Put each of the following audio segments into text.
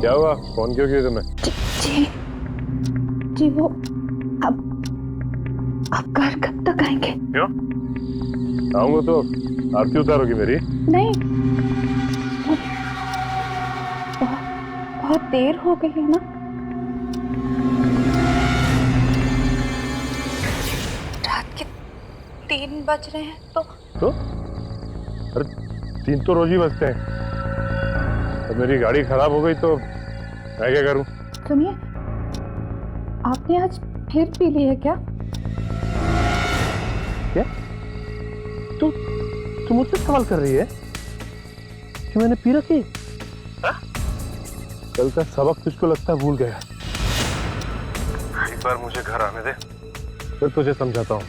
क्या हुआ? फोन क्यों किया तुमने? जी जी वो अब आप घर कब तक आएंगे? क्यों? आऊंगा तो आरती उतारोगी मेरी? नहीं, बहुत देर हो गई है ना। रात के 3 बज रहे हैं तो अरे 3 तो रोज ही बजते हैं। तो मेरी गाड़ी खराब हो गई तो मैं क्या करूं? सुनिए, आपने आज फिर पी ली है क्या? क्या? तू मुझसे सवाल कर रही है कि मैंने पी रखी? कल का सबक तुझको लगता भूल गया। एक बार मुझे घर आने दे, फिर तुझे समझाता हूँ।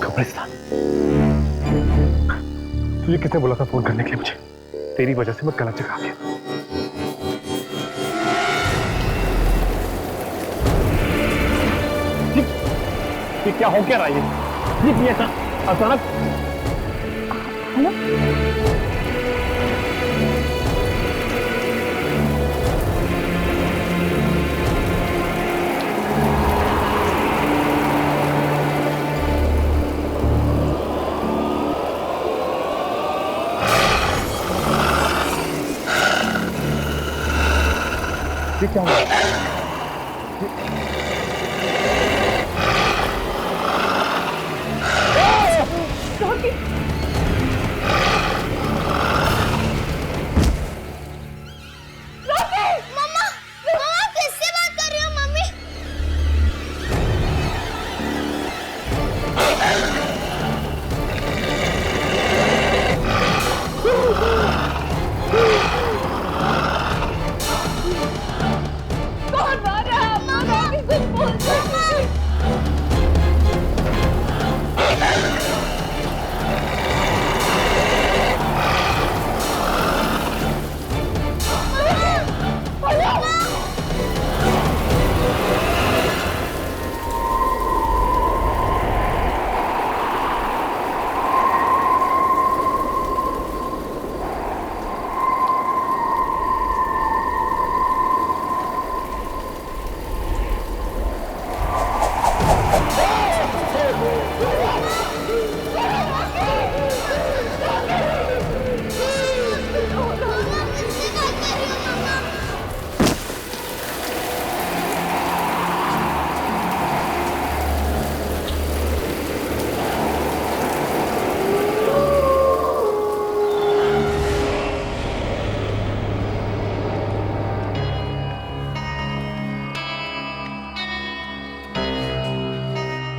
कब्रिस्तान। तुझे किसने बोला था फोन करने के लिए मुझे? तेरी वजह से मैं गलत जगह आ गया। ये क्या हो क्या रहा है? ये अचानक। हेलो, ये क्या हुआ?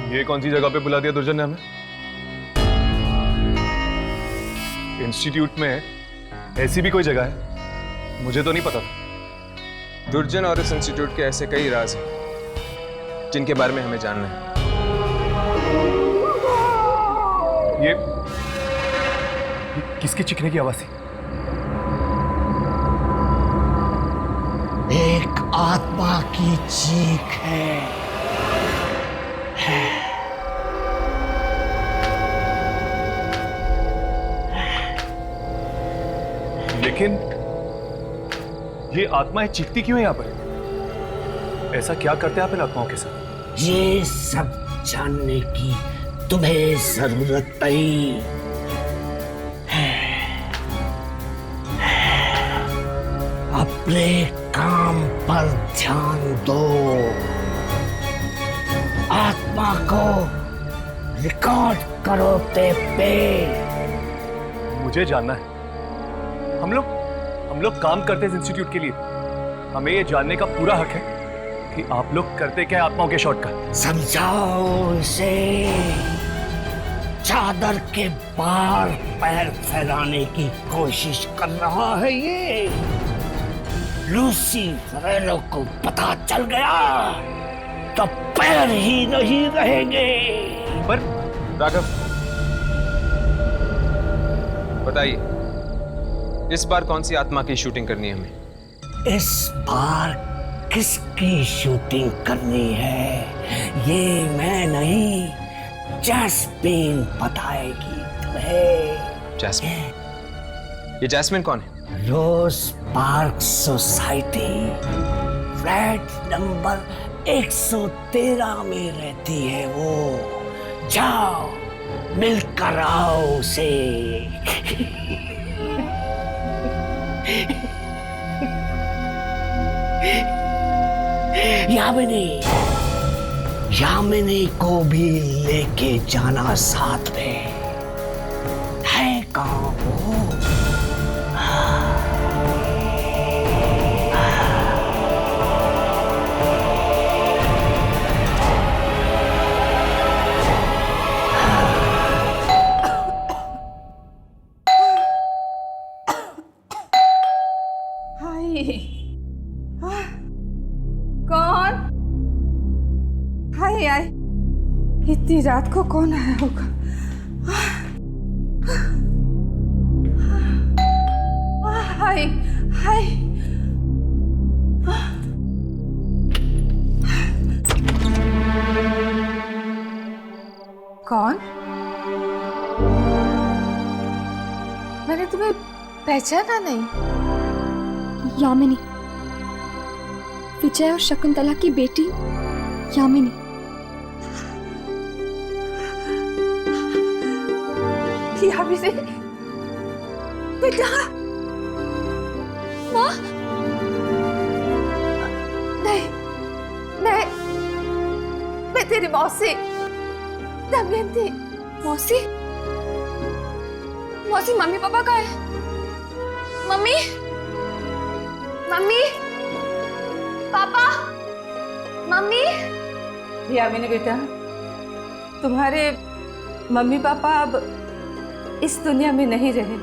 ये कौन सी जगह पे बुला दिया दुर्जन ने हमें? इंस्टीट्यूट में ऐसी भी कोई जगह है? मुझे तो नहीं पता था। दुर्जन और इस इंस्टीट्यूट के ऐसे कई राज हैं जिनके बारे में हमें जानना है। ये किसके चीखने की आवाज थी? एक आत्मा की चीख है। लेकिन ये आत्माएं चीखती क्यों है यहाँ पर? ऐसा क्या करते हैं आप इन आत्माओं के साथ? ये सब जानने की तुम्हें जरूरत नहीं है। अपने काम पर ध्यान दो। आत्मा को रिकॉर्ड करो टेप पे। मुझे जानना है। हम लोग काम करते हैं इस इंस्टीट्यूट के लिए। हमें ये जानने का पूरा हक है कि आप लोग करते क्या है आत्माओं के शॉर्टकट। समझाओ इसे। चादर के पार पैर फैलाने की कोशिश कर रहा है ये। लूसी फेलो को पता चल गया तो पैर ही नहीं रहेंगे। पर राघव, बताइए इस बार कौन सी आत्मा की शूटिंग करनी है हमें? इस बार किसकी शूटिंग करनी है ये मैं नहीं, जैस्मिन बताएगी तुम्हें। जैस्मिन? ये जैस्मिन कौन है? रोज पार्क सोसाइटी फ्लैट नंबर 113 में रहती है वो। जाओ मिलकर आओ उसे। यामिनी को भी लेके जाना साथ में। है कहाँ वो? कौन? हाय हाय, इतनी रात को कौन आया होगा? हाय हाय, कौन? मैंने तुम्हें पहचाना नहीं। यामिनी, विजय और शकुंतला की बेटी यामिनी। यामिनी बेटा। माँ, नहीं, मैं तेरी मौसी दमयंती। मौसी? मौसी, मम्मी पापा कहाँ है? मम्मी, मम्मी, पापा, मम्मी। यामिनी बेटा, तुम्हारे मम्मी पापा अब इस दुनिया में नहीं रहे।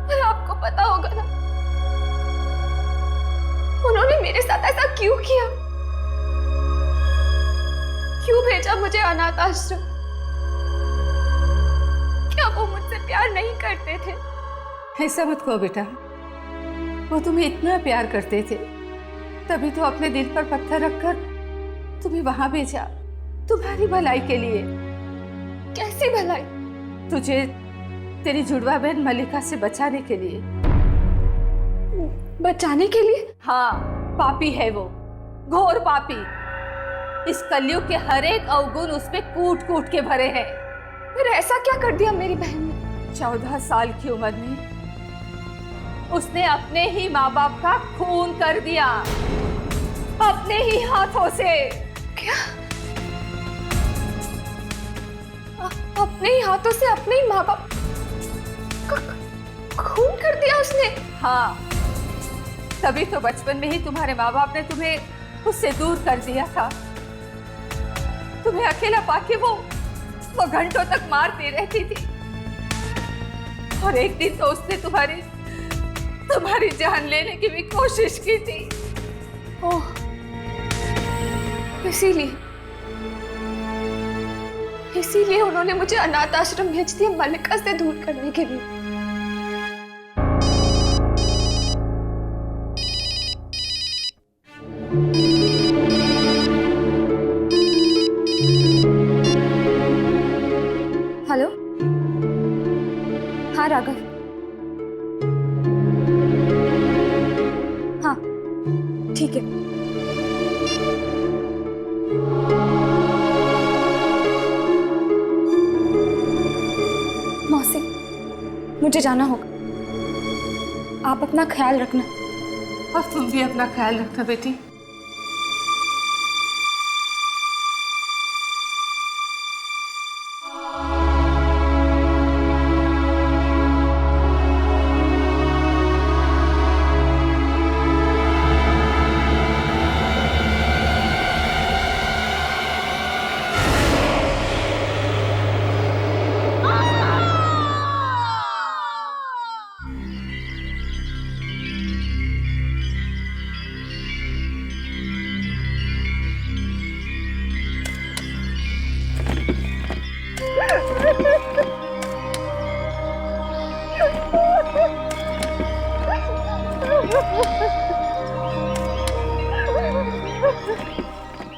पर आपको पता होगा ना, उन्होंने मेरे साथ ऐसा क्यों किया? क्यों भेजा मुझे अनाथ आश्रम? क्या वो मुझसे प्यार नहीं करते थे? ऐसा मत कहो बेटा, वो तुम्हें इतना प्यार करते थे, तभी तो अपने दिल पर पत्थर रखकर तुम्हें वहां भेजा, तुम्हारी भलाई के लिए। कैसी भलाई? तुझे तेरी जुड़वा बहन मलिका से बचाने के लिए। बचाने के लिए? हाँ, पापी है वो, घोर पापी। इस कलयुग के हर एक अवगुण उस पे कूट कूट के भरे हैं। फिर ऐसा क्या कर दिया मेरी बहन ने? 14 साल की उम्र में उसने अपने ही माँ बाप का खून कर दिया, अपने ही हाथों से। क्या? अपने ही हाथों से अपने ही माँ बाप खून कर दिया उसने? हाँ, तभी तो बचपन में ही तुम्हारे माँ बाप ने तुम्हें उससे दूर कर दिया था। तुम्हें अकेला पाके वो घंटों तक मारती रहती थी, और एक दिन तो उसने तुम्हारी जान लेने की भी कोशिश की थी। ओह, इसीलिए उन्होंने मुझे अनाथ आश्रम भेज दिया मलिका से दूर करने के लिए। हेलो, हाँ राघव, हाँ ठीक है। मौसी, मुझे जाना होगा, आप अपना ख्याल रखना। और तुम भी अपना ख्याल रखना बेटी।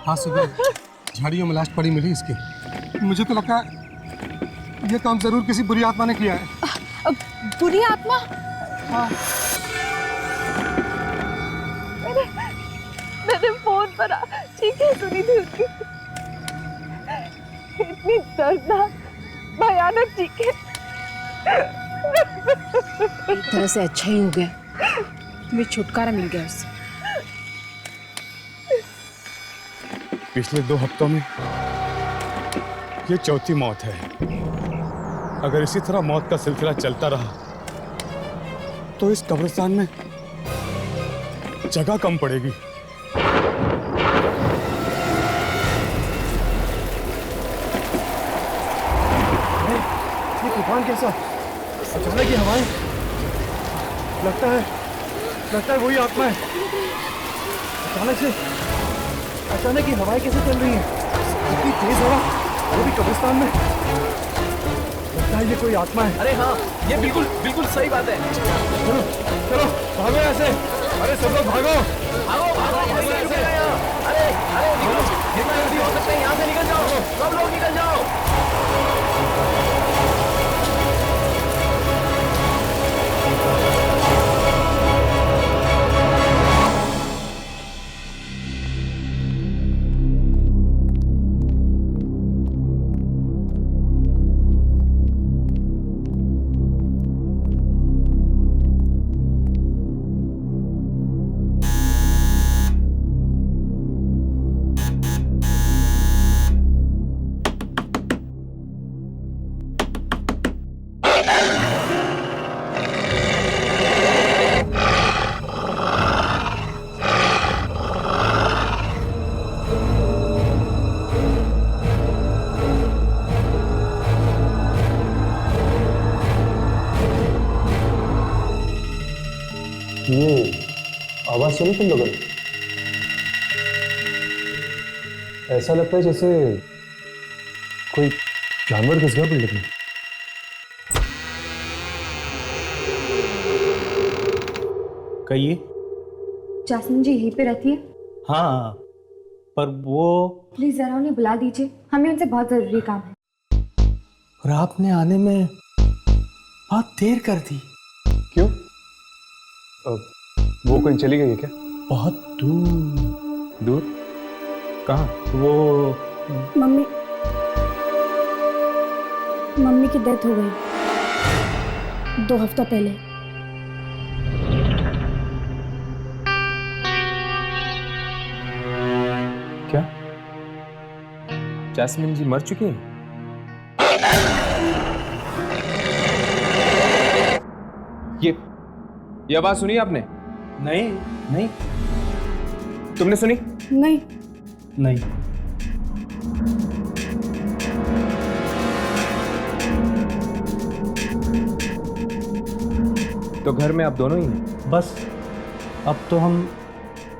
आज सुबह झाड़ियों में लाश पड़ी मिली इसकी। मुझे तो लगता है ये काम जरूर किसी बुरी आत्मा ने किया है। बुरी आत्मा? हाँ। मैंने फोन पर चीखें सुनी थी उसकी, इतनी दर्दनाक भयानक चीखें। एक तरह से अच्छा ही हो गया, तुम्हें छुटकारा मिल गया उससे। पिछले 2 हफ्तों में ये चौथी मौत है। अगर इसी तरह मौत का सिलसिला चलता रहा तो इस कब्रिस्तान में जगह कम पड़ेगी। ये तूफान कैसा? अचानक की हवाएं, लगता है वही आत्मा है। अचानक की हवाएं कैसे चल रही हैं? इतनी तेज हवा, वो भी कब्रिस्तान में। लगता है ये कोई आत्मा है। अरे हाँ, ये बिल्कुल सही बात है। चलो भागो यहाँ से। अरे सब लोग भागो। अरे निकलो, जितना जल्दी हो सकता है यहाँ से निकल जाओ। सब लोग निकल जाओ। ये आवाज सुनी तुम लोगों ने? ऐसा लगता है जैसे कोई जानवर घुस गया बिल्डिंग में। कहिए। जासमीन जी यहीं पे रहती है? हाँ, पर वो। प्लीज जरा उन्हें बुला दीजिए, हमें उनसे बहुत जरूरी काम है। और आपने आने में बहुत देर कर दी। क्यों? वो कोई चली गई है क्या? बहुत दूर। दूर? कहाँ? वो मम्मी की डेथ हो गई 2 हफ्ता पहले। क्या जास्मिन जी मर चुकी हैं? ये आवाज सुनी आपने? नहीं। तुमने सुनी? नहीं। तो घर में आप दोनों ही हैं? बस अब तो हम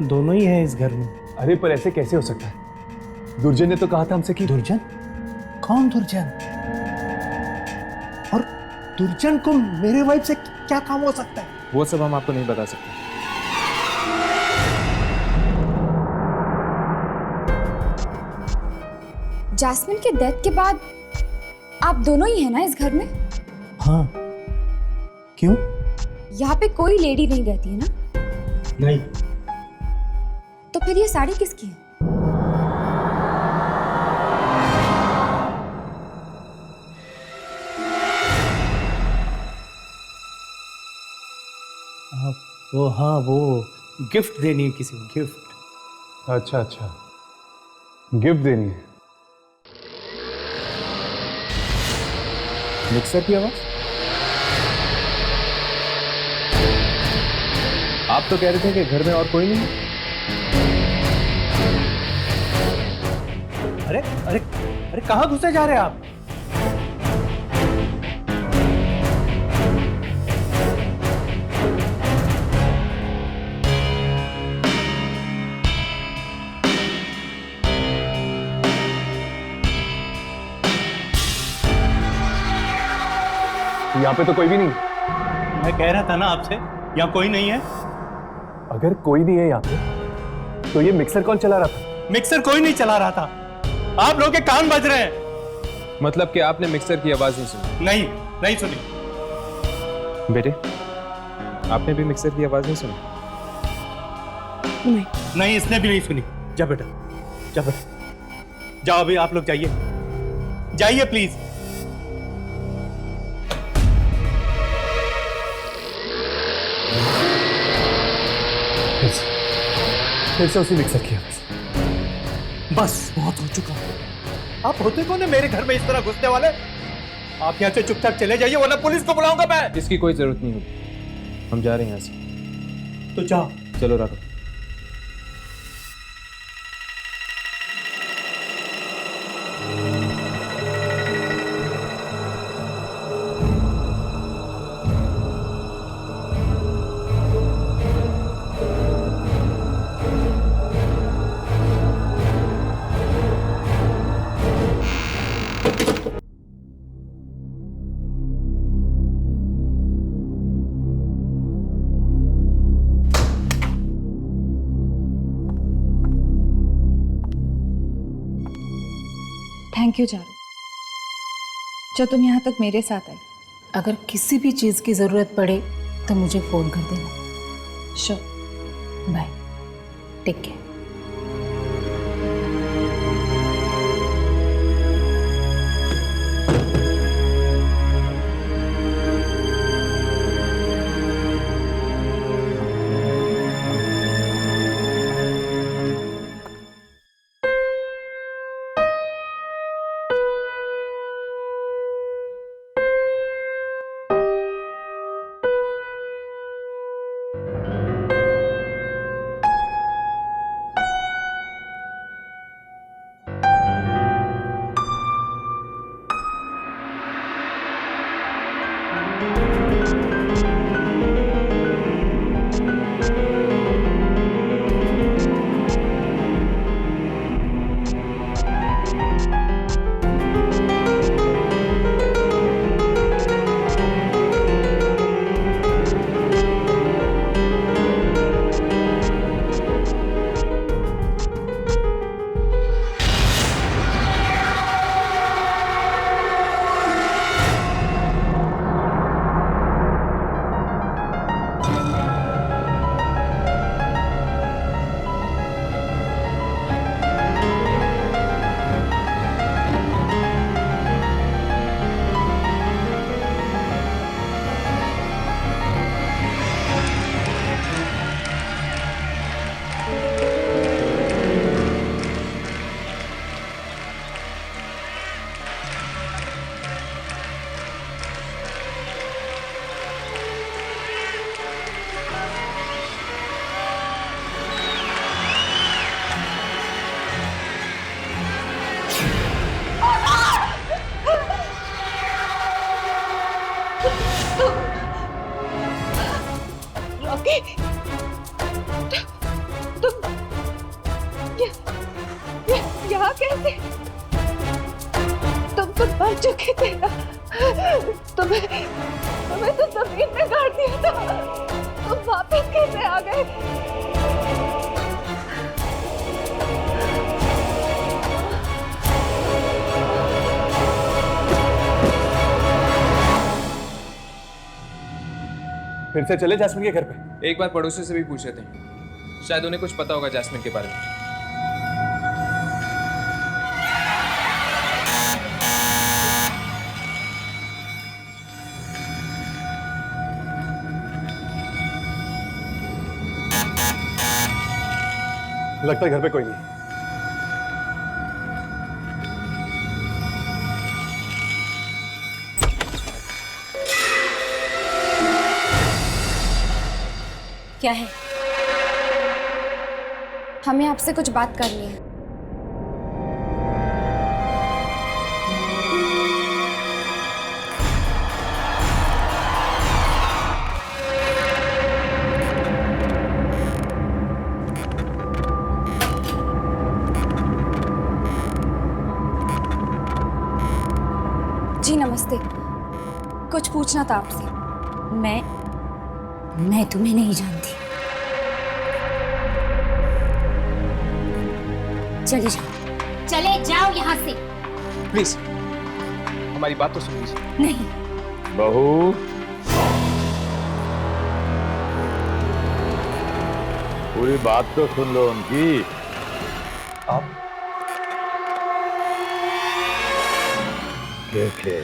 दोनों ही हैं इस घर में। अरे पर ऐसे कैसे हो सकता है? दुर्जन ने तो कहा था हमसे कि। दुर्जन? कौन दुर्जन? और दुर्जन को मेरे वाइफ से क्या काम हो सकता है? वो सब हम आपको नहीं बता सकते। जास्मिन के डेथ के बाद आप दोनों ही हैं ना इस घर में? हाँ। क्यों? यहाँ पे कोई लेडी नहीं रहती है ना? नहीं। तो फिर ये साड़ी किसकी है? वो गिफ्ट देनी है किसी को, गिफ्ट। अच्छा, गिफ्ट देनी है। मिक्सर की आवाज? आप तो कह रहे थे कि घर में और कोई नहीं है। अरे कहाँ घुसे जा रहे हैं आप? यहाँ पे तो कोई भी नहीं। मैं कह रहा था ना आपसे, यहाँ कोई नहीं है। अगर कोई नहीं है यहाँ पे तो ये मिक्सर कौन चला रहा था? मिक्सर कोई नहीं चला रहा था, आप लोग के कान बज रहे हैं। मतलब कि आपने मिक्सर की आवाज नहीं सुनी? नहीं सुनी। बेटे, आपने भी मिक्सर की आवाज नहीं सुनी? नहीं, इसने भी नहीं सुनी। जा बेटा, जा बेटा, जाओ अभी आप लोग जाइए, जाइए प्लीज। फिर से उसी मिक्सर की आवाज। बस बहुत हो चुका है। आप होते कौन है मेरे घर में इस तरह घुसने वाले? आप यहाँ से चुपचाप चले जाइए वरना पुलिस को बुलाऊंगा मैं। इसकी कोई जरूरत नहीं होगी, हम जा रहे हैं यहाँ से। तो जाओ। चलो राघव। थैंक यू चारू, जो तुम यहाँ तक मेरे साथ आई। अगर किसी भी चीज़ की ज़रूरत पड़े तो मुझे फ़ोन कर देना। Sure, bye, take care. यहाँ कैसे? तुम तो मर चुके थे ना। तुम्हें तो जमीन में गाड़ दिया था। तुम वापस कैसे आ गए? फिर से चले जैस्मिन के घर पे? एक बार पड़ोसी से भी पूछ लेते हैं, शायद उन्हें कुछ पता होगा जैस्मिन के बारे में। लगता है घर पे कोई नहीं। क्या है? हमें आपसे कुछ बात करनी है। जी नमस्ते, कुछ पूछना था आपसे। मैं तुम्हें नहीं जानती। चले जाओ, चले जाओ यहाँ से। प्लीज हमारी बात तो सुन लीजिए। नहीं। बहू, पूरी बात तो सुन लो उनकी। आप देखे,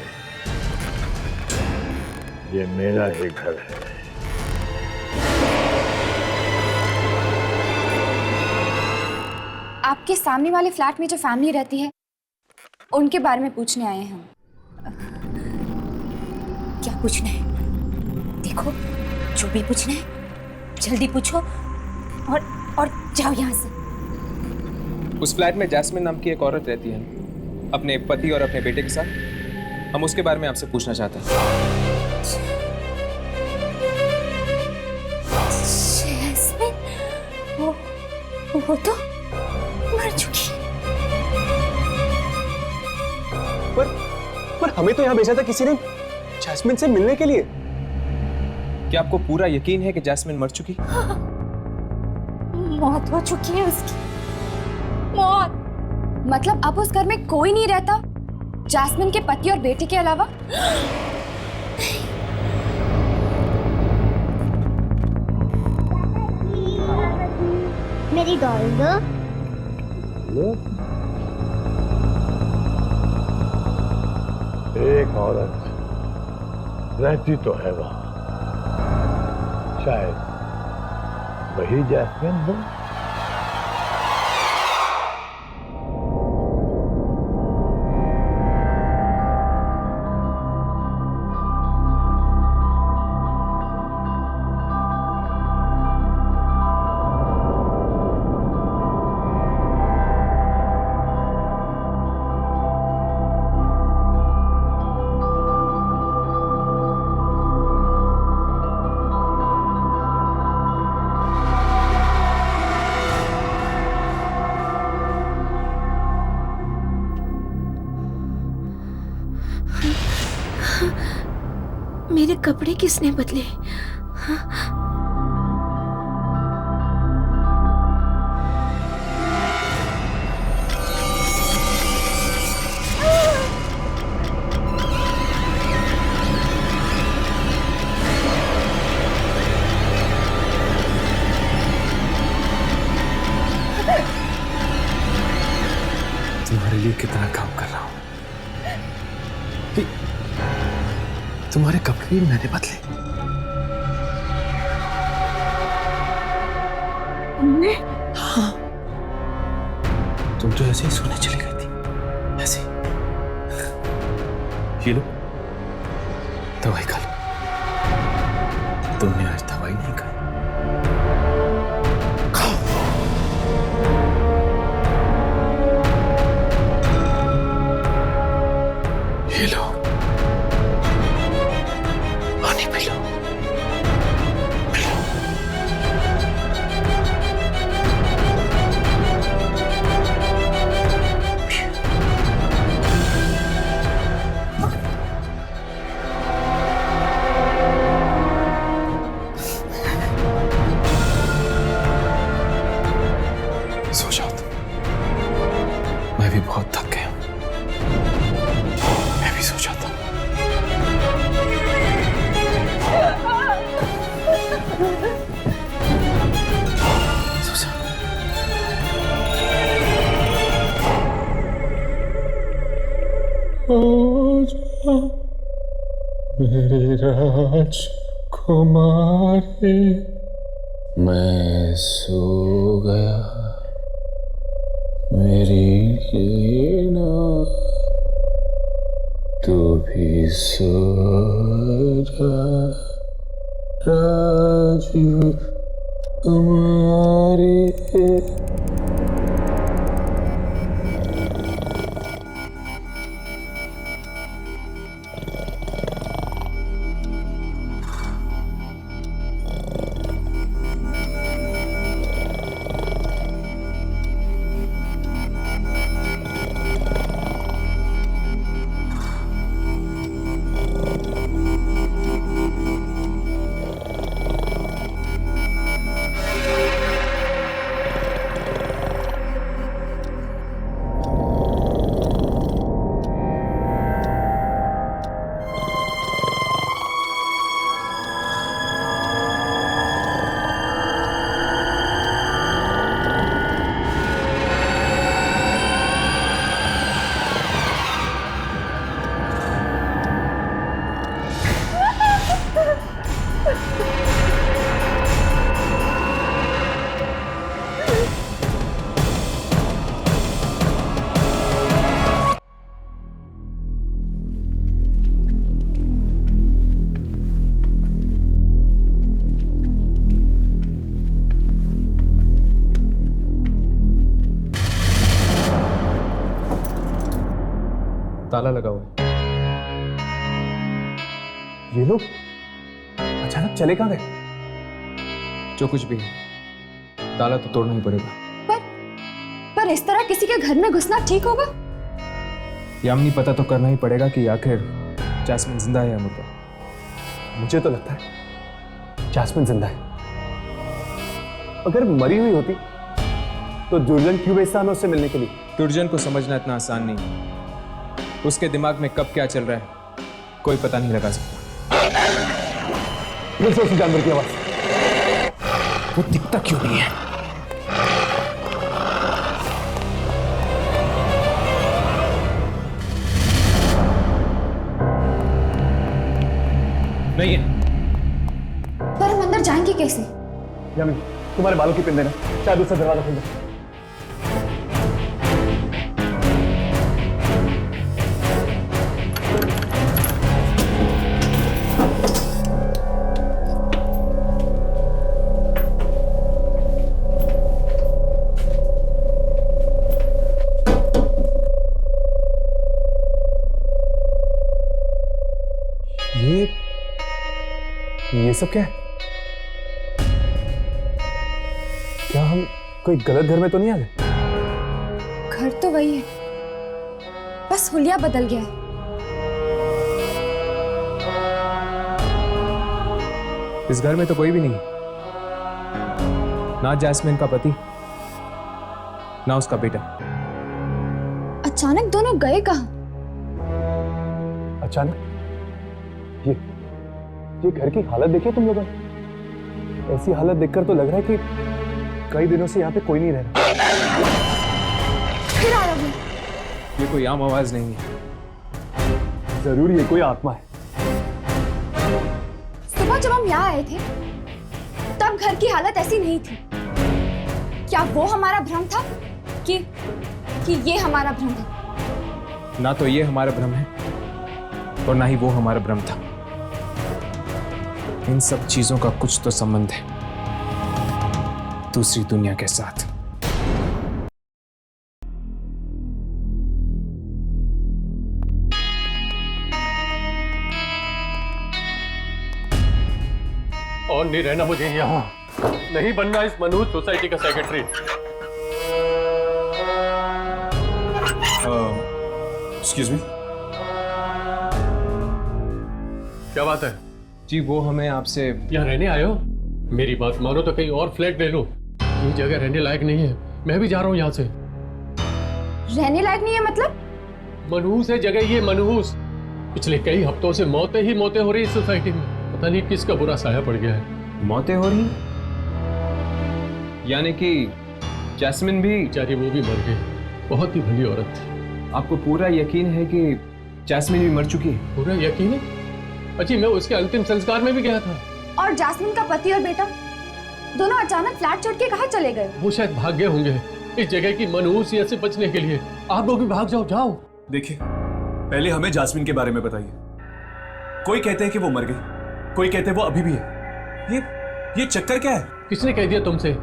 ये मेरा ही घर है। आपके सामने वाले फ्लैट में जो फैमिली रहती है उनके बारे में पूछने आए हैं हम। क्या पूछना है? देखो, जो भी पूछना है जल्दी पूछो और जाओ यहाँ से। उस फ्लैट में जैस्मिन नाम की एक औरत रहती है, अपने पति और अपने बेटे के साथ। हम उसके बारे में आपसे पूछना चाहते हैं। जैस्मिन, वो तो मर चुकी। पर हमें तो यहाँ भेजा था किसी ने जैस्मिन से मिलने के लिए। क्या आपको पूरा यकीन है कि जैस्मिन मर चुकी? मौत हो चुकी है उसकी। मौत मतलब अब उस घर में कोई नहीं रहता जैस्मिन के पति और बेटे के अलावा? मेरी डॉल दो। एक औरत रहती तो है वहां, शायद वही जैस्मिन हो। मेरे कपड़े किसने बदले? तुम्हारे लिए कितना काम कर रहा हूं। तुम्हारे कपड़े भी मैंने बदले। तुमने? हाँ, तुम तो ऐसे ही सोने चली गई थी, ऐसे ही। ये लो, दवाई खा लो। तुमने आज दवाई नहीं खाई। ये लो, पानी पी लो, पी लो। सो जाओ तुम। मैं भी बहुत थक गया हूं। मैं भी सो जाता हूं। सो जा। आजा मेरी राजकुमारी। मैं सो गया मेरी लीना, तू भी सो जा राजकुमारी। ताला लगा हुआ है। ये लोग अचानक चले कहाँ गए? जो कुछ भी है, ताला तो तोड़ना ही पड़ेगा। पर इस तरह किसी के घर में घुसना ठीक होगा? यामिनी, पता तो करना ही पड़ेगा कि आखिर जैस्मिन जिंदा है या मुर्दा। मुझे तो लगता है जैस्मिन जिंदा है। अगर मरी हुई होती तो जुर्जन क्यों भेजता हमें उससे मिलने के लिए? दुर्जन को समझना इतना आसान नहीं है। उसके दिमाग में कब क्या चल रहा है कोई पता नहीं लगा सकता। फिर से उसी जानवर की आवाज। वो दिखता क्यों नहीं है? नहीं है। पर हम अंदर जाएंगे कैसे? यामिनी, तुम्हारे बालों की पिन देना, शायद उससे दरवाजा खुल जाए। ये सब क्या है? क्या हम कोई गलत घर में तो नहीं आ गए? घर तो वही है, बस हुलिया बदल गया है। इस घर में तो कोई भी नहीं, ना जैस्मिन का पति ना उसका बेटा। अचानक दोनों गए कहाँ? अचानक? ये घर की हालत देखिए तुम लोगों ने। ऐसी हालत देखकर तो लग रहा है कि कई दिनों से यहाँ पे कोई नहीं रह रहा। फिर आ रहा हूँ। ये कोई आम आवाज नहीं है। जरूर ये कोई आत्मा है। सुबह जब हम यहाँ आए थे तब घर की हालत ऐसी नहीं थी। क्या वो हमारा भ्रम था कि ये हमारा भ्रम है? ना तो ये हमारा भ्रम है और ना ही वो हमारा भ्रम था। इन सब चीजों का कुछ तो संबंध है दूसरी दुनिया के साथ। और नहीं रहना मुझे यहाँ, नहीं बनना इस मनहूस सोसाइटी का सेक्रेटरी। Excuse me. क्या बात है? जी वो हमें आपसे यहाँ रहने आए हो? मेरी बात मानो तो कहीं और फ्लैट ले लो। ये जगह रहने लायक नहीं है। मैं भी जा रहा हूँ यहाँ से। रहने लायक नहीं है मतलब? मनहूस है जगह ये, मनहूस। पिछले कई हफ्तों से मौतें ही मौतें हो रही इस सोसाइटी में। पता नहीं किसका बुरा साया पड़ गया है। मौतें हो रही? यानी कि जैस्मिन भी? बेचारी वो भी मर गई। बहुत ही भली औरत थी। आपको पूरा यकीन है कि जैस्मिन भी मर चुकी है? पूरा यकीन है? अच्छी, मैं उसके अंतिम संस्कार में भी गया था। और जैस्मिन का पति और बेटा दोनों अचानक फ्लैट छोड़ के कहाँ चले गए? वो शायद भाग गए होंगे इस जगह की मनहूसियत से बचने के लिए। आप लोग भी भाग जाओ। जाओ। देखिए, पहले हमें जास्मिन के बारे में बताइए। कोई कहते हैं कि वो मर गई, कोई कहते हैं वो अभी भी है। ये चक्कर क्या है? किसने कह दिया तुमसे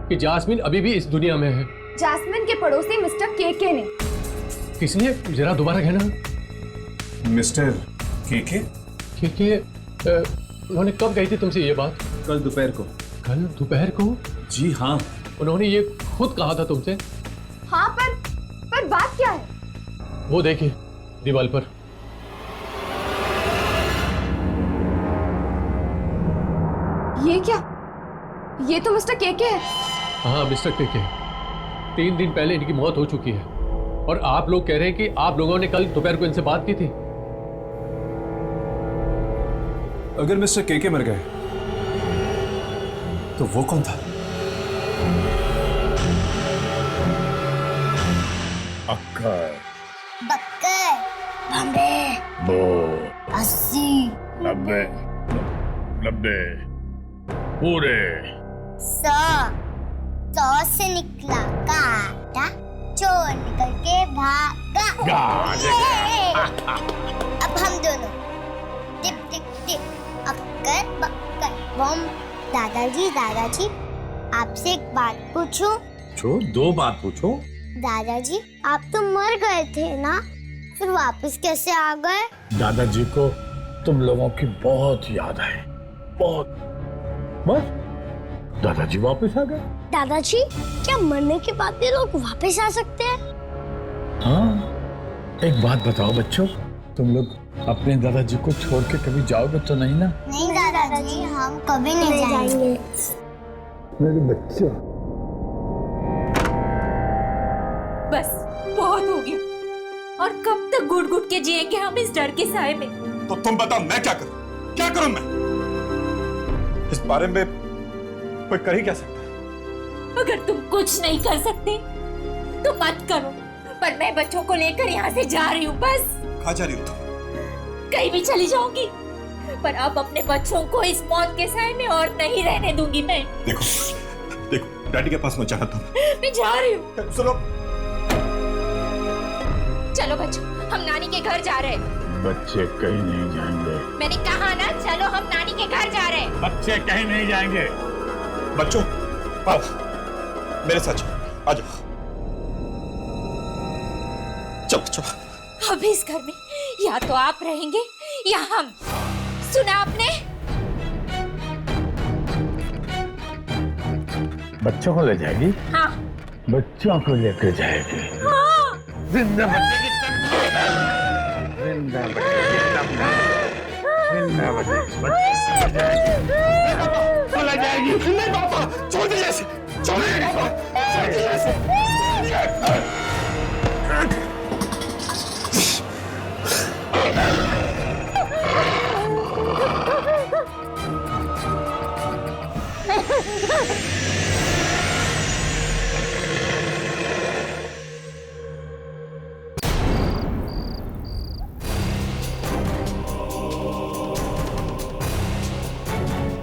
कि जास्मिन अभी भी इस दुनिया में है? जैस्मिन के पड़ोसी मिस्टर केके ने। किसने? जरा दोबारा कहना। मिस्टर केके? केके उन्होंने कब कही थी तुमसे ये बात? कल दोपहर को। कल दोपहर को? जी हाँ, उन्होंने ये खुद कहा था तुमसे? हाँ, पर बात क्या है? वो देखिए दीवार पर। ये क्या? ये तो मिस्टर केके है। हाँ, मिस्टर केके। 3 दिन पहले इनकी मौत हो चुकी है और आप लोग कह रहे हैं कि आप लोगों ने कल दोपहर को इनसे बात की थी। अगर मिस्टर केके मर गए तो वो कौन था? अक्कर, बक्कर, बम्बे, बो, 80, 90, 90, पूरे 100 से निकला काटा, चोर निकल के भागा। अब हम दोनों टिप टिप टिप, अक्कर बक्कर बम। दादाजी दादाजी, आपसे एक बात पूछूं? छो 2 बात पूछो। दादाजी, आप तो मर गए थे ना, फिर वापस कैसे आ गए? दादाजी को तुम लोगों की बहुत याद है, बहुत। बस दादाजी वापस आ गए। दादाजी, क्या मरने के बाद भी लोग वापस आ सकते हैं? हाँ, एक बात बताओ बच्चों, तुम लोग अपने दादाजी को छोड़ के कभी जाओगे तो नहीं ना? नहीं दादाजी, हम कभी नहीं जाएंगे। मेरे बच्चे। बस बहुत हो गया। और कब तक घुट घुट के जिएंगे हम इस डर के साए में? तो तुम बताओ मैं क्या करूं? क्या करूं मैं? इस बारे में कोई कर ही क्या सकता है? अगर तुम कुछ नहीं कर सकते तो मत करो, पर मैं बच्चों को लेकर यहाँ से जा रही हूँ। बस। कहाँ जा रही हो तुम? कहीं भी चली जाऊंगी, पर अब अपने बच्चों को इस मौत के साए में और नहीं रहने दूंगी मैं। देखो डैडी के पास मत जाना तुम। मैं जा रही हूँ। सुनो, चलो बच्चों, हम नानी के घर जा रहे हैं। बच्चे कहीं नहीं जाएंगे। मैंने कहा ना, चलो हम नानी के घर जा रहे हैं। बच्चे कहीं नहीं जाएंगे। बच्चों आओ मेरे साथ चलो, आ जाओ। चलो चलो। अब इस घर में या तो आप रहेंगे या हम। सुना आपने? बच्चों को ले जाएगी? हाँ। बच्चों को लेकर जाएगी? हाँ। जिंदा बच्चे की तमन्ना, जिंदा बच्चे की तमन्ना, जिंदा बच्चे चला जाएगी। नहीं पापा, छोड़ दीजिए इसे, छोड़ दीजिए पापा, छोड़ दीजिए इसे।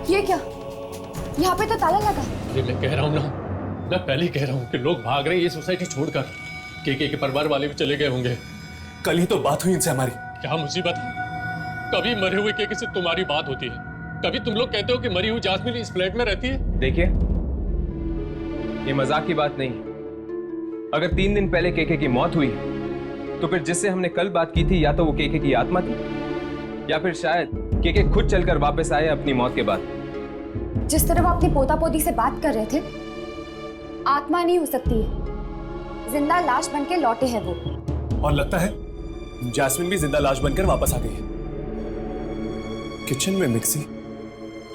ये क्या? यहाँ पे तो ताला लगा। अरे मैं कह रहा हूँ ना, मैं पहले ही कह रहा हूँ कि लोग भाग रहे हैं ये सोसाइटी छोड़कर। के परिवार वाले भी चले गए होंगे। कल ही तो बात हुई इनसे हमारी। क्या मुसीबत है? कभी मरे हुए के से तुम्हारी बात होती है, कभी तुम लोग कहते हो कि मरी हुई जास्मिन इस फ्लैट में रहती है। देखिए, ये मजाक की बात नहीं। अगर 3 दिन पहले केके की मौत हुई तो फिर जिससे हमने कल बात की थी या तो वो केके की आत्मा थी या फिर शायद केके खुद चलकर वापस आए अपनी मौत के बाद। जिस तरह वो अपनी पोता पोती से बात कर रहे थे, आत्मा नहीं हो सकती है, जिंदा लाश बन के लौटे हैं वो। और लगता है जैस्मिन भी जिंदा लाश बनकर वापस आ गई है। किचन में मिक्सी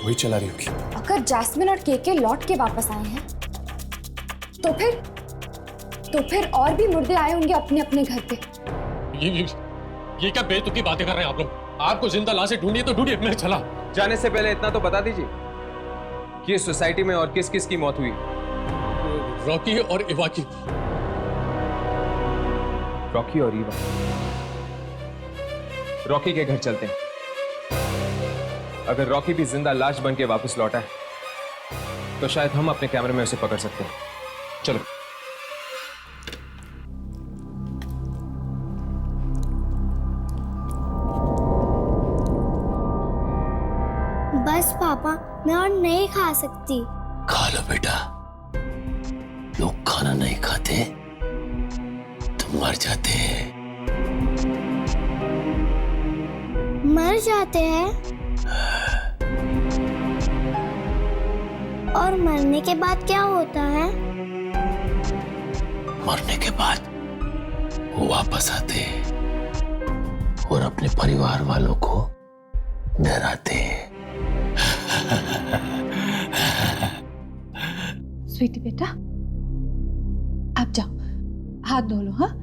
वही चला रही होगी। अगर जैस्मिन और केके लौट के वापस आए हैं तो फिर और भी मुर्दे आए होंगे अपने अपने घर पे। ये क्या बेतुकी बातें कर रहे हैं आप लोग? आपको जिंदा लाशें ढूंढिए तो ढूंढिए, मैं चला। जाने से पहले इतना तो बता दीजिए कि इस सोसाइटी में और किस किस की मौत हुई? रॉकी और इवा की। रॉकी और इवा। रॉकी के घर चलते हैं। अगर रॉकी भी जिंदा लाश बन के वापस लौटा है तो शायद हम अपने कैमरे में उसे पकड़ सकते हैं। चलो। बस पापा, मैं और नहीं खा सकती। खा लो बेटा, लोग खाना नहीं खाते तो मर जाते हैं। मर जाते हैं? और मरने के बाद क्या होता है? मरने के बाद वो वापस आते हैं और अपने परिवार वालों को डराते हैं। स्वीटी बेटा, आप जाओ, हाथ धो लो। हाँ,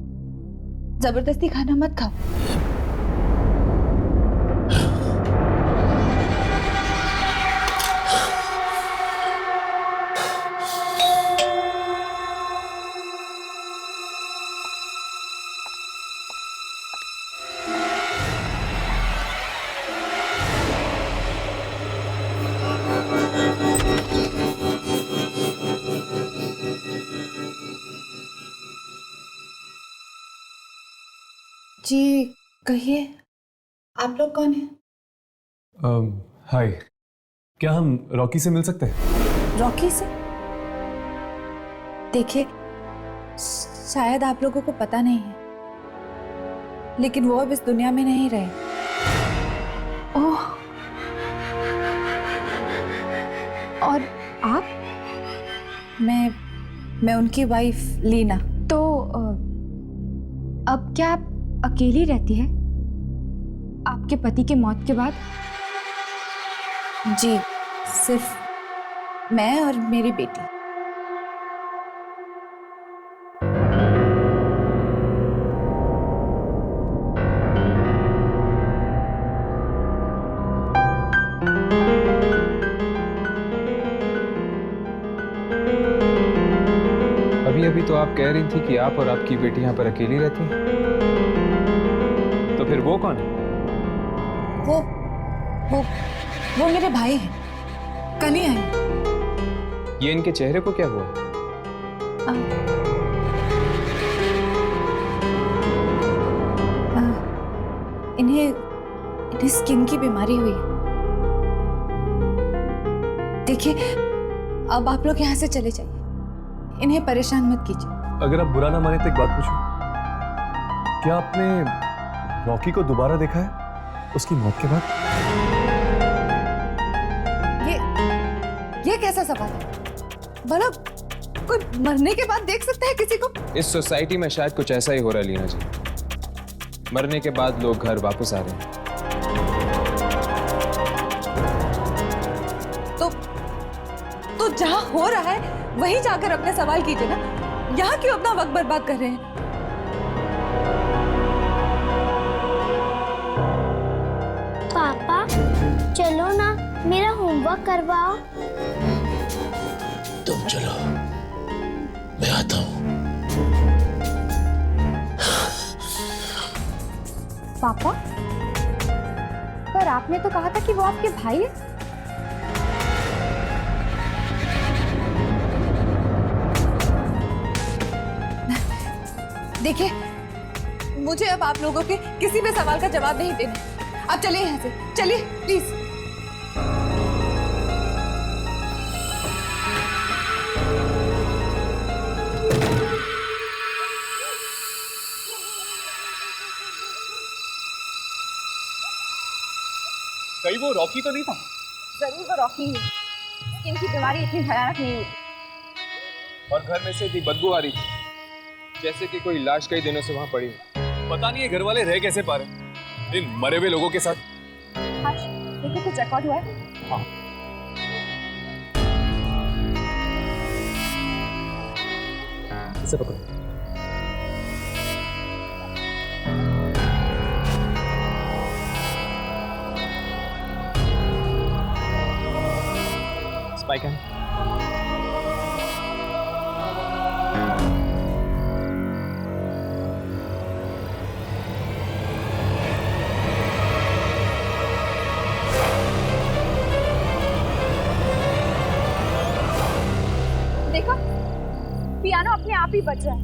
जबरदस्ती खाना मत खाओ। जी कहिए, आप लोग कौन हैं? हाय, क्या हम रॉकी से मिल सकते हैं? रॉकी से? देखिए, शायद आप लोगों को पता नहीं है, लेकिन वो अब इस दुनिया में नहीं रहे। ओह, और आप? मैं उनकी वाइफ लीना। तो अब क्या आप अकेली रहती है आपके पति के मौत के बाद? जी, सिर्फ मैं और मेरी बेटी। अभी तो आप कह रही थी कि आप और आपकी बेटी यहाँ पर अकेली रहती हैं। तो फिर वो कौन है? वो मेरे भाई हैं, कल ही आए। ये इनके चेहरे को क्या हुआ? इन्हें स्किन की बीमारी हुई है। देखिए, अब आप लोग यहाँ से चले जाइए, इन्हें परेशान मत कीजिए। अगर आप बुरा ना माने तो एक बात पूछूं, क्या आपने रॉकी को दोबारा देखा है उसकी मौत के बाद? ये कैसा सवाल है? भला कोई मरने के बाद देख सकता है किसी को? इस सोसाइटी में शायद कुछ ऐसा ही हो रहा है लीना जी। मरने के बाद लोग घर वापस आ रहे हैं। तो जहां हो रहा है वहीं जाकर अपने सवाल कीजिए ना। यहाँ क्यों अपना वक्त बर्बाद कर रहे हैं? पापा चलो ना, मेरा होमवर्क करवाओ। तुम चलो, मैं आता हूँ। पापा, पर आपने तो कहा था कि वो आपके भाई है। देखिए, मुझे अब आप लोगों के किसी भी सवाल का जवाब नहीं देना। आप चलिए यहाँ से, चलिए प्लीज। कहीं वो रॉकी तो नहीं था? जरूर वो रॉकी है। स्किन की बीमारी इतनी भयानक नहीं हुई। और घर में से इतनी बदबू आ रही थी जैसे कि कोई लाश कई दिनों से वहां पड़ी हो। पता नहीं ये घर वाले रह कैसे पा रहे इन मरे हुए लोगों के साथ। देखिए, कुछ रिकॉर्ड हुआ है? हाँ। इसे पकड़ो। स्पाइक है। देखो, पियानो अपने आप ही बज रहा है।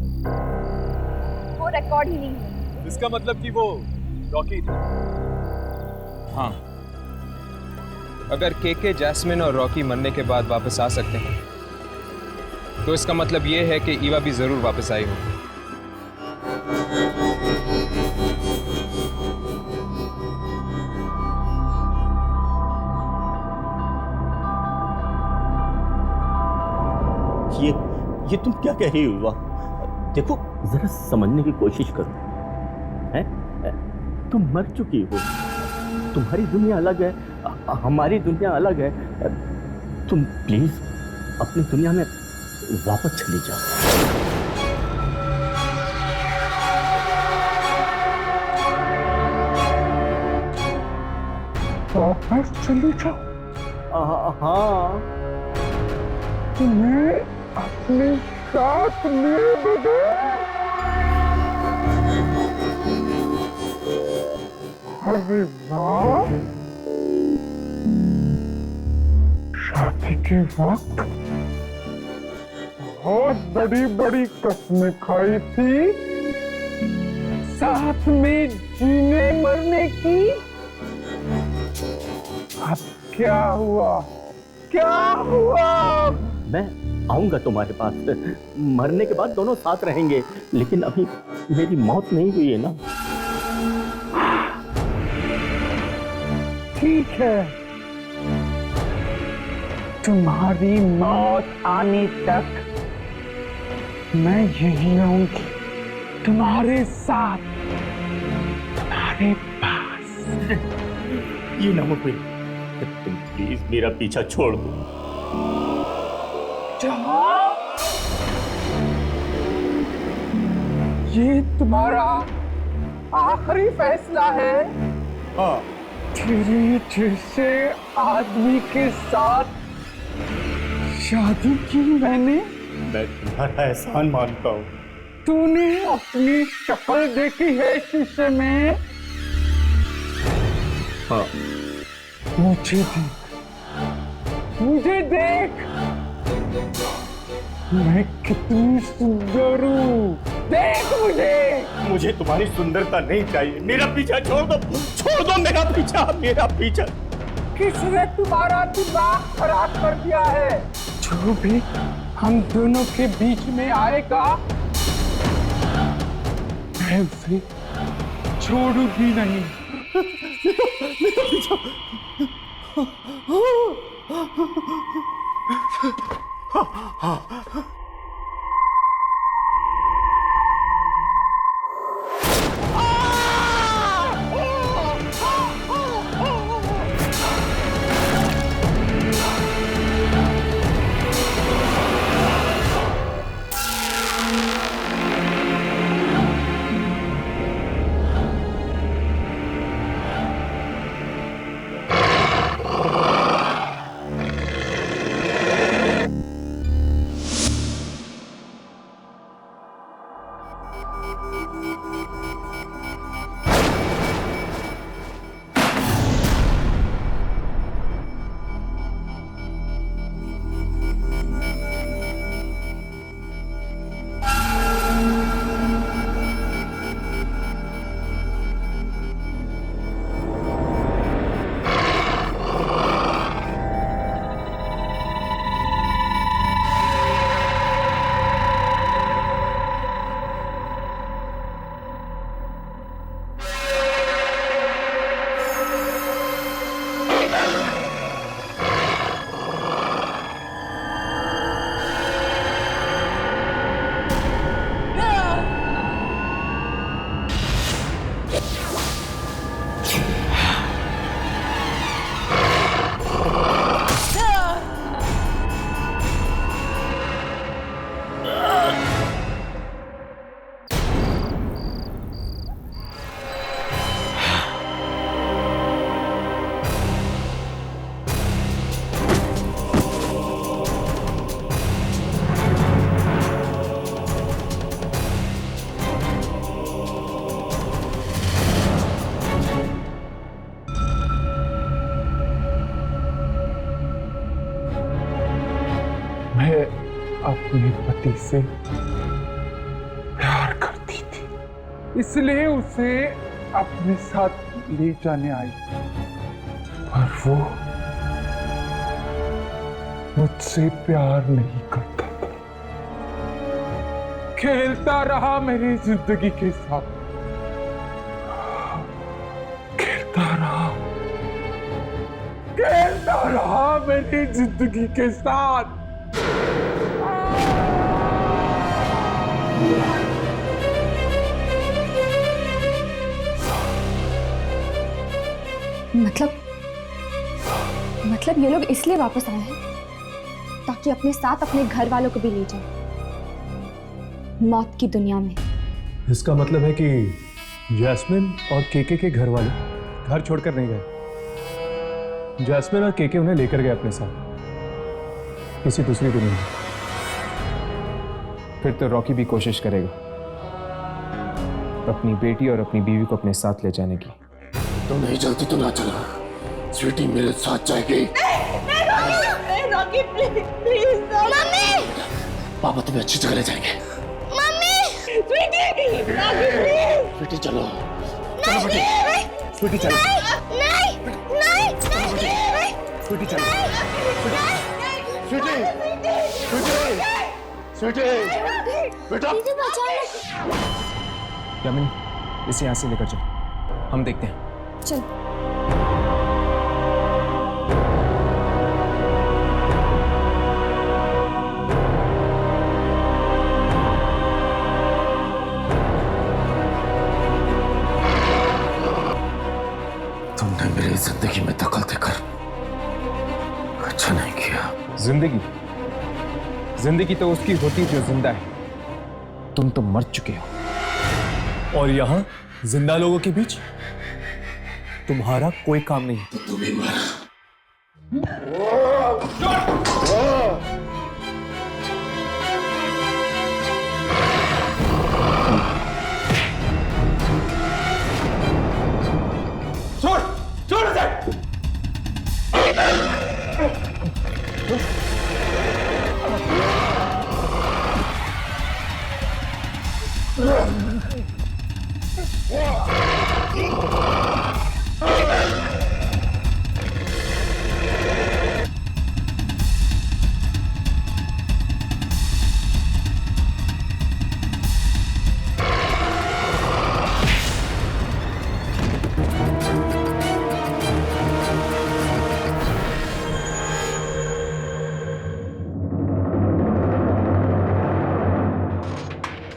वो रिकॉर्ड ही नहीं है। इसका मतलब कि वो रॉकी थी। हाँ, अगर केके, जैस्मिन और रॉकी मरने के बाद वापस आ सकते हैं तो इसका मतलब ये है कि ईवा भी जरूर वापस आई होगी। ये तुम क्या कह रही हो ईवा? देखो, जरा समझने की कोशिश करो। हैं? तुम मर चुकी हो, तुम्हारी दुनिया अलग है, हमारी दुनिया अलग है। तुम प्लीज अपनी दुनिया में वापस चली जाओ। वापस चली जाओ? हाँ, तुम्हें अपने साथ लिए बदे। अरे वाह, शादी के वक्त बहुत बड़ी बड़ी कसमें खाई थी, साथ में जीने मरने की। अब क्या हुआ? क्या हुआ? मैं आऊंगा तुम्हारे पास, मरने के बाद दोनों साथ रहेंगे, लेकिन अभी मेरी मौत नहीं हुई है ना। ठीक है, तुम्हारी मौत आने तक मैं यही रहूंगी, तुम्हारे साथ, तुम्हारे पास। ये ना मुझे, तुम प्लीज मेरा पीछा छोड़ दो। ये तुम्हारा आखिरी फैसला है? हाँ। तेरे जैसे आदमी के साथ शादी की मैंने। मैं तुम्हारा एहसान मानता हूँ। तूने अपनी शक्ल देखी है शीशे में? हाँ। मुझे देख, मुझे देख, मैं कितनी सुंदर हूँ, देख मुझे। मुझे तुम्हारी सुंदरता नहीं चाहिए, मेरा पीछा छोड़ दो, छोड़ दो मेरा पीछा, मेरा पीछा। किसने तुम्हारा दिमाग खराब कर दिया है? जो भी हम दोनों के बीच में आएगा, मैं उसे छोड़ूंगी नहीं। अपने पति से प्यार करती थी, इसलिए उसे अपने साथ ले जाने आई, पर वो मुझसे प्यार नहीं करता था, खेलता रहा मेरी जिंदगी के साथ, खेलता रहा मेरी जिंदगी के साथ। मतलब ये लोग इसलिए वापस आए हैं ताकि अपने साथ अपने घर वालों को भी ले जाए मौत की दुनिया में। इसका मतलब है कि जैस्मिन और केके के घर वाले घर छोड़कर नहीं गए। जैस्मिन और केके उन्हें लेकर गए अपने साथ किसी दूसरी दुनिया में। फिर तो रॉकी भी कोशिश करेगा अपनी बेटी और अपनी बीवी को अपने साथ ले जाने की। तो नहीं जल्दी तो ना चला, स्वीटी मेरे साथ जाएगी। नहीं रॉकी प्लीज मम्मी, पापा तुम्हें अच्छी जगह ले जाएंगे। Mummy Sweety, Rocky please. Sweety चलो, चलो बेटी, स्वीटी चलो। नहीं नहीं नहीं, स्वीटी चलो, स्वीटी स्वीटी बेटा, यामिनी इसे यहाँ से लेकर चलो, हम देखते हैं। चल। मेरी जिंदगी में दखल देकर अच्छा नहीं किया। जिंदगी तो उसकी होती जो जिंदा है। तुम तो मर चुके हो। और यहां जिंदा लोगों के बीच तुम्हारा कोई काम नहीं। तो तू भी मर। छोड़ दे।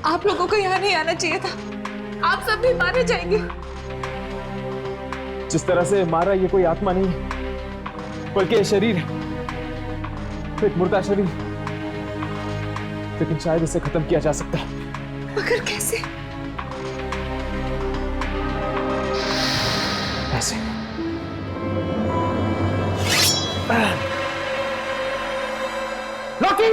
आप लोगों को यहाँ नहीं आना चाहिए था। आप सब भी मारे जाएंगे। जिस तरह से मारा, ये कोई आत्मा नहीं है, बल्कि ये शरीर है, एक मुर्दा शरीर। लेकिन शायद इसे खत्म किया जा सकता है। मगर कैसे? ऐसे। लॉकी!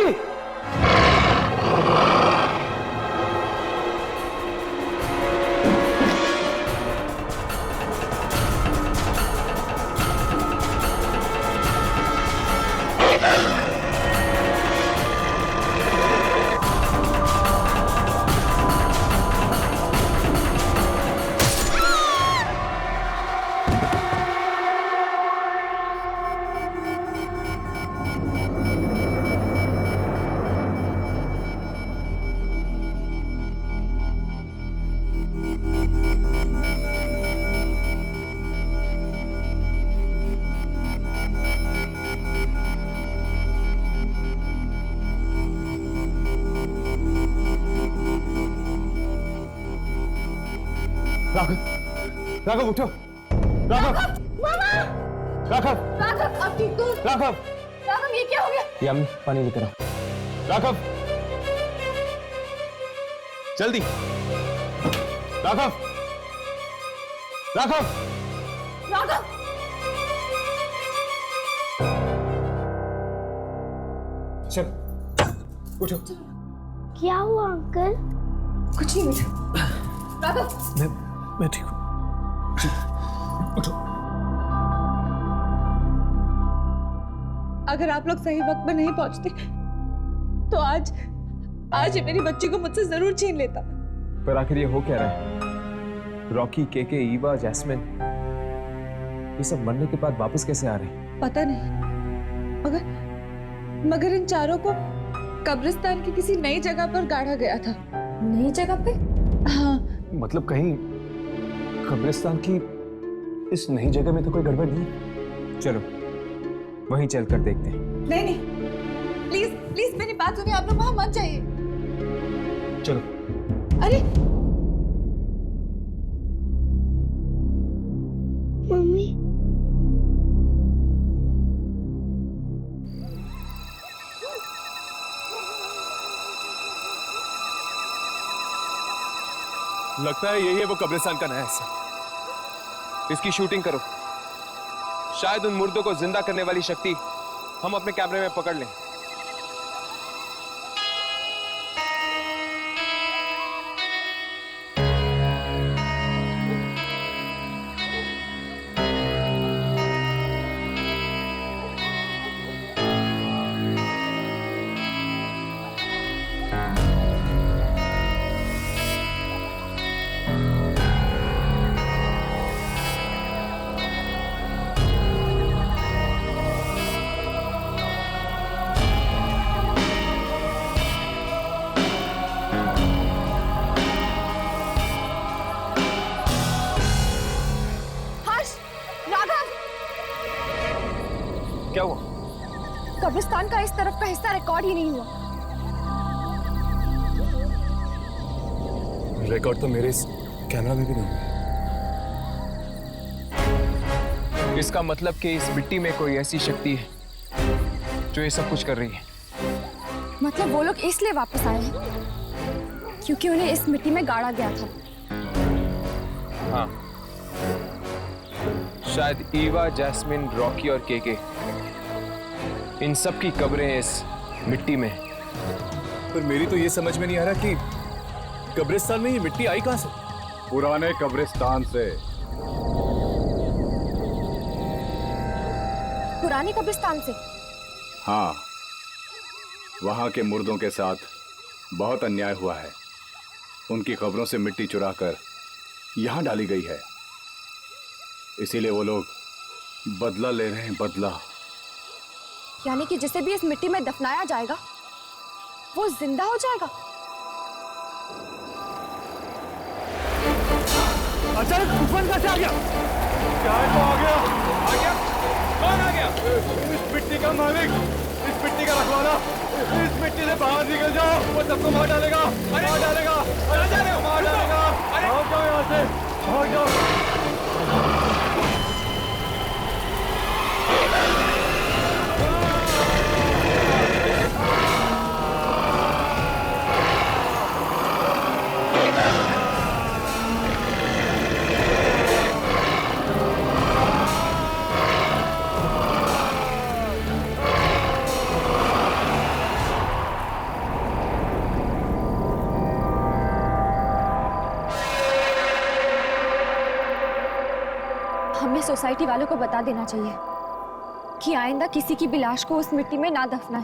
राघव उठो। राघव! राघव! राघव, अब ठीक हो? राघव! राघव, ये क्या हो गया? ये अम्मी पानी लेकर आओ। राघव! जल्दी! राघव! राघव! राघव! चल, उठो। क्या हुआ अंकल? कुछ नहीं बेटा। राघव! मैं ठीक हूँ। उठो। अगर आप लोग सही वक्त में नहीं पहुंचते तो आज ये मेरी बच्ची को मुझसे जरूर छीन लेता। पर आखिर ये हो क्या रहा है? रॉकी, केके, ईवा, जैस्मिन, ये सब मरने के बाद वापस कैसे आ रहे हैं? पता नहीं, मगर इन चारों को कब्रिस्तान की किसी नई जगह पर गाड़ा गया था। नई जगह पे? हाँ। मतलब कहीं कब्रिस्तान की इस नई जगह में तो कोई गड़बड़ नहीं। चलो वहीं चलकर देखते हैं। नहीं, प्लीज प्लीज मेरी बात सुनिए। आप लोग वहां मत जाइए। चलो। अरे मम्मी, लगता है यही है वो कब्रिस्तान का नया हिस्सा। इसकी शूटिंग करो। शायद उन मुर्दों को जिंदा करने वाली शक्ति हम अपने कैमरे में पकड़ लें। क्या हुआ? कब्रिस्तान का इस तरफ का हिस्सा रिकॉर्ड ही नहीं हुआ। रिकॉर्ड तो मेरे इस कैमरा में भी नहीं है। इसका मतलब कि इस मिट्टी में कोई ऐसी शक्ति है जो ये सब कुछ कर रही है। मतलब वो लोग इसलिए वापस आए हैं क्योंकि उन्हें इस मिट्टी में गाड़ा गया था। हाँ, शायद ईवा, जैस्मिन, रॉकी और केके, इन सब की कब्रें इस मिट्टी में। पर मेरी तो ये समझ में नहीं आ रहा कि कब्रिस्तान में ये मिट्टी आई कहां से? पुराने कब्रिस्तान से। पुराने कब्रिस्तान से? हाँ, वहां के मुर्दों के साथ बहुत अन्याय हुआ है। उनकी कब्रों से मिट्टी चुराकर यहां डाली गई है, इसीलिए वो लोग बदला ले रहे हैं, बदला। यानी कि जिसे भी इस मिट्टी में दफनाया जाएगा वो जिंदा हो जाएगा। अचानक तूफान कैसे आ गया? क्या है तो आ गया? आ गया? कौन आ गया? इस मिट्टी का मालिक, इस मिट्टी का रखवाला। इस मिट्टी से बाहर निकल जाओ, वो सबको मार डालेगा, मार डालेगा, मार डालेगा। भाग जाओ यहाँ से, भाग जाओ। हमें सोसाइटी वालों को बता देना चाहिए कि आइंदा किसी की भी लाश को उस मिट्टी में ना दफनाएं।